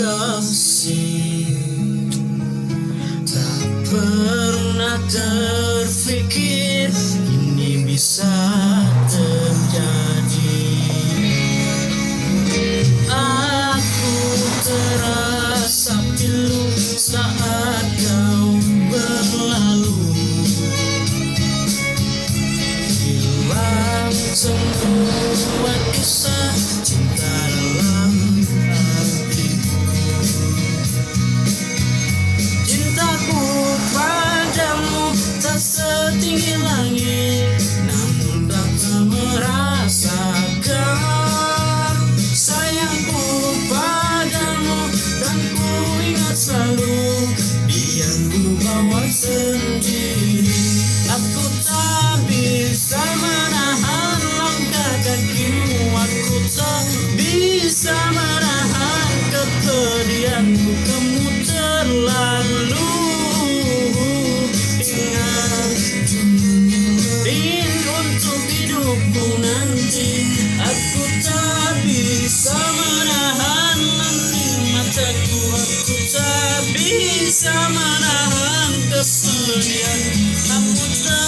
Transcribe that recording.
kasih, tak pernah terfikir ini bisa terjadi. Aku terasa pilu saat kau berlalu, hilang semua kisah cinta dalam hatiku. Cintaku padamu tak setinggi langit, namun tak merasakan sayangku padamu, dan ku ingat selalu biar ku bawa sendiri. Aku tak bisa menahan langkah kakimu, aku tak bisa menahan kepedihanku. Kamu terlalu ingat, rindu untuk hidupku nanti. Aku tak bisa menahan nanti mataku, aku tak bisa menahan kesedihan. Kamu tak